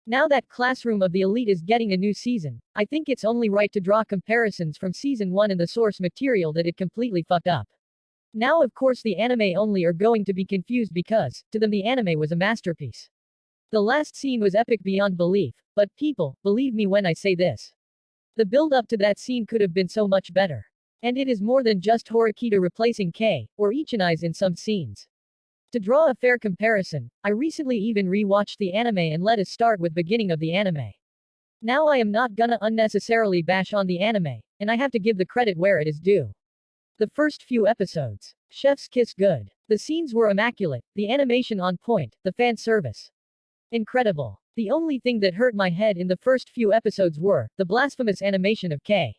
Now that Classroom of the Elite is getting a new season, I think it's only right to draw comparisons from season 1 and the source material that it completely fucked up. Now of course the anime only are going to be confused because, to them the anime was a masterpiece. The last scene was epic beyond belief, but people, believe me when I say this. The build up to that scene could have been so much better. And it is more than just Horikita replacing K, or Ichini's in some scenes. To draw a fair comparison, I recently even re-watched the anime and let us start with beginning of the anime. Now I am not gonna unnecessarily bash on the anime, and I have to give the credit where it is due. The first few episodes. Chef's kiss good. The scenes were immaculate, the animation on point, the fan service. Incredible. The only thing that hurt my head in the first few episodes were the blasphemous animation of K.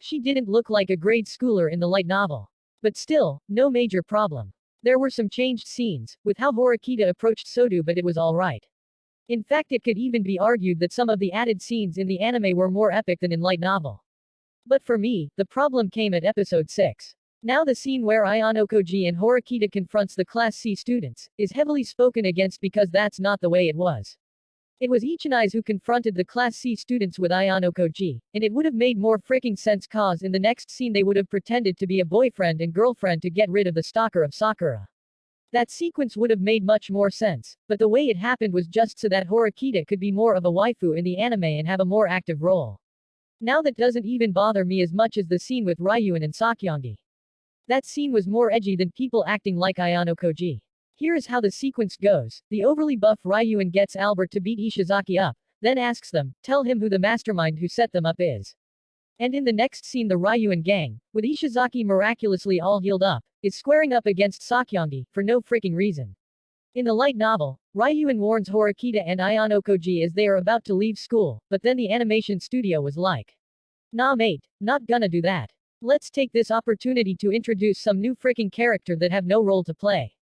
She didn't look like a grade schooler in the light novel. But still, no major problem. There were some changed scenes, with how Horikita approached Sodu, but it was alright. In fact, it could even be argued that some of the added scenes in the anime were more epic than in light novel. But for me, the problem came at episode 6. Now the scene where Ayano Koji and Horikita confronts the Class C students, is heavily spoken against because that's not the way it was. It was Ichini's who confronted the Class C students with Ayano Koji, and it would have made more freaking sense cause in the next scene they would have pretended to be a boyfriend and girlfriend to get rid of the stalker of Sakura. That sequence would have made much more sense, but the way it happened was just so that Horikita could be more of a waifu in the anime and have a more active role. Now that doesn't even bother me as much as the scene with Ryuan and Sakyongi. That scene was more edgy than people acting like Ayano Koji. Here is how the sequence goes. The overly buff Ryuan gets Albert to beat Ishizaki up, then asks them, tell him who the mastermind who set them up is. And in the next scene the Ryuan gang, with Ishizaki miraculously all healed up, is squaring up against Sakyongi, for no freaking reason. In the light novel, Ryuan warns Horikita and Ayano Koji as they are about to leave school, but then the animation studio was like, nah mate, not gonna do that. Let's take this opportunity to introduce some new freaking character that have no role to play.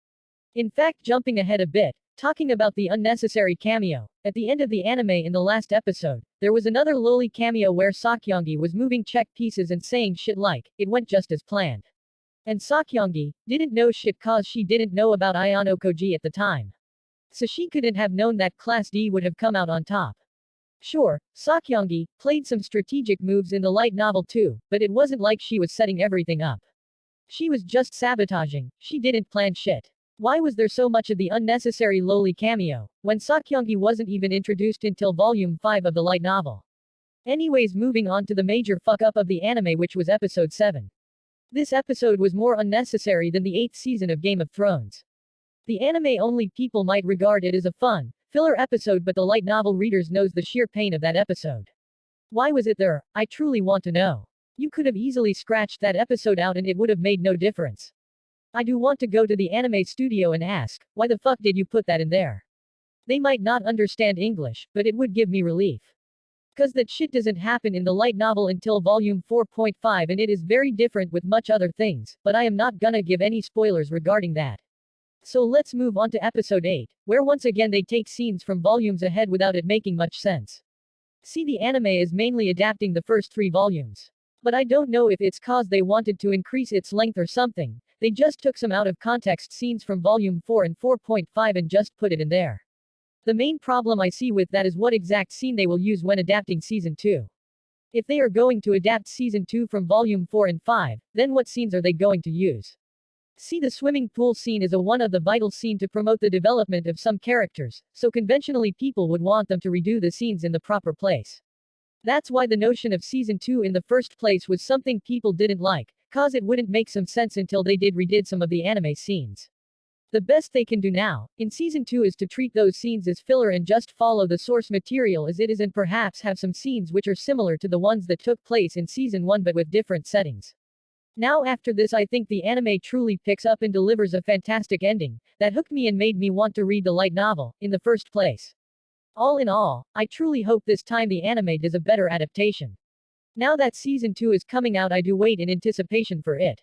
In fact, jumping ahead a bit, talking about the unnecessary cameo, at the end of the anime in the last episode, there was another lowly cameo where Sakyongi was moving check pieces and saying shit like, it went just as planned. And Sakyongi didn't know shit cause she didn't know about Ayano Koji at the time. So she couldn't have known that Class D would have come out on top. Sure, Sakyongi played some strategic moves in the light novel too, but it wasn't like she was setting everything up. She was just sabotaging, she didn't plan shit. Why was there so much of the unnecessary lowly cameo, when Sakyongi wasn't even introduced until volume 5 of the light novel? Anyways, moving on to the major fuck up of the anime, which was episode 7. This episode was more unnecessary than the 8th season of Game of Thrones. The anime only people might regard it as a fun, filler episode, but the light novel readers knows the sheer pain of that episode. Why was it there? I truly want to know. You could have easily scratched that episode out and it would have made no difference. I do want to go to the anime studio and ask, why the fuck did you put that in there? They might not understand English, but it would give me relief. Cause that shit doesn't happen in the light novel until volume 4.5 and it is very different with much other things, but I am not gonna give any spoilers regarding that. So let's move on to episode 8, where once again they take scenes from volumes ahead without it making much sense. See, the anime is mainly adapting the first 3 volumes. But I don't know if it's cause they wanted to increase its length or something, they just took some out of context scenes from volume 4 and 4.5 and just put it in there. The main problem I see with that is what exact scene they will use when adapting season 2. If they are going to adapt season 2 from volume 4 and 5, then what scenes are they going to use? See, the swimming pool scene is one of the vital scene to promote the development of some characters, so conventionally people would want them to redo the scenes in the proper place. That's why the notion of season 2 in the first place was something people didn't like, cause it wouldn't make some sense until they redid some of the anime scenes. The best they can do now, in season 2 is to treat those scenes as filler and just follow the source material as it is and perhaps have some scenes which are similar to the ones that took place in season 1 but with different settings. Now after this I think the anime truly picks up and delivers a fantastic ending, that hooked me and made me want to read the light novel, in the first place. All in all, I truly hope this time the anime does a better adaptation. Now that season 2 is coming out I do wait in anticipation for it.